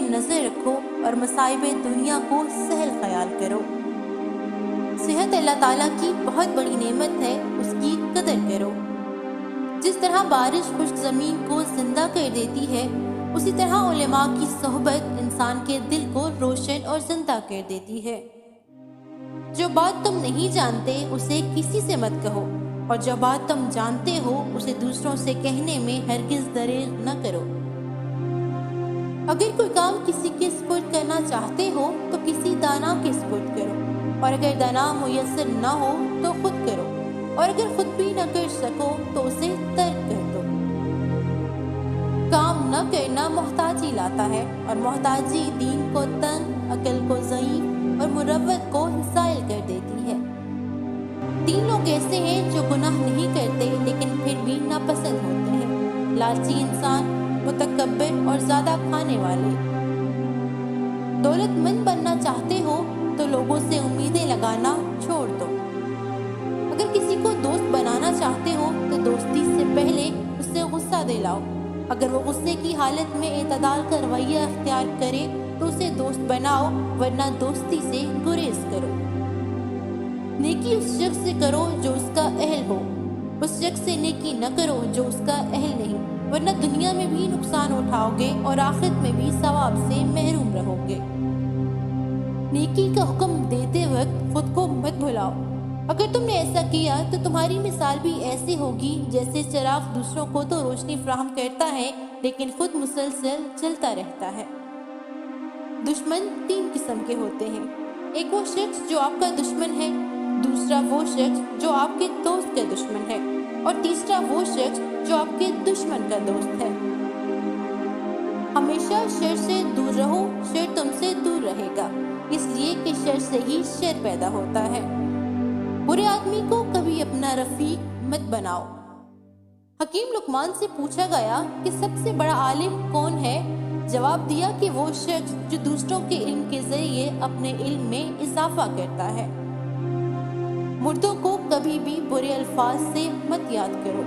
نظر رکھو اور مصائب دنیا کو سہل خیال کرو۔ صحت اللہ تعالیٰ کی بہت بڑی نعمت ہے، اس کی قدر کرو۔ جس طرح بارش خشک زمین کو زندہ کر دیتی ہے، اسی طرح علماء کی صحبت انسان کے دل کو روشن اور زندہ کر دیتی ہے۔ جو بات تم نہیں جانتے اسے کسی سے مت کہو، اور جو بات تم جانتے ہو اسے دوسروں سے کہنے میں ہرگز دریغ نہ کرو۔ اگر کوئی کام کسی کے سپرد کرنا چاہتے ہو تو کسی دانا کے سپرد کرو، اور اگر دانا میسر نہ ہو تو خود کرو، اور اگر خود بھی نہ کر سکو تو اسے ترک کر دو۔ کام نہ کرنا محتاجی لاتا ہے، اور محتاجی دین کو تنگ، عقل کو ضعیف اور مروت کو زائل کر دیتی ہے۔ 3 لوگ ایسے ہیں جو گناہ نہیں کرتے لیکن پھر بھی ناپسند ہوتے ہیں: لالچی انسان، متکبر اور زیادہ کھانے والے۔ دولت مند بننا چاہتے ہو تو لوگوں سے امیدیں لگانا چھوڑ دو۔ اگر کسی کو دوست بنانا چاہتے ہو تو دوستی سے پہلے اس سے غصہ دلاؤ۔ اگر وہ غصے کی حالت میں اعتدال کا رویہ اختیار کرے تو اسے دوست بناؤ، ورنہ دوستی سے گریز کرو۔ نیکی اس شخص سے کرو جو اس کا اہل ہو، اس شخص سے نیکی نہ کرو جو اس کا اہل نہیں، ورنہ دنیا میں بھی نقصان اٹھاؤ گے اور آخرت میں بھی ثواب سے محروم رہو گے۔ نیکی کا حکم دیتے وقت خود کو مت بھلاؤ۔ اگر تم نے ایسا کیا تو تمہاری مثال بھی ایسی ہوگی جیسے چراغ دوسروں کو تو روشنی فراہم کرتا ہے لیکن خود مسلسل جلتا رہتا ہے۔ دشمن 3 قسم کے ہوتے ہیں: ایک وہ شخص جو آپ کا دشمن ہے، دوسرا وہ شخص جو آپ کے دوست کا دشمن ہے، اور تیسرا وہ شخص جو آپ کے دشمن کا دوست ہے۔ ہمیشہ شر سے دور رہو، شر تم سے دور رہے گا، اس لیے کہ شر سے ہی شر پیدا ہوتا ہے۔ برے آدمی کو کبھی اپنا رفیق مت بناؤ۔ حکیم لقمان سے پوچھا گیا کہ سب سے بڑا عالم کون ہے؟ جواب دیا کہ وہ شخص جو دوسروں کے علم کے ذریعے اپنے علم میں اضافہ کرتا ہے۔ مردوں کو کبھی بھی برے الفاظ سے مت یاد کرو۔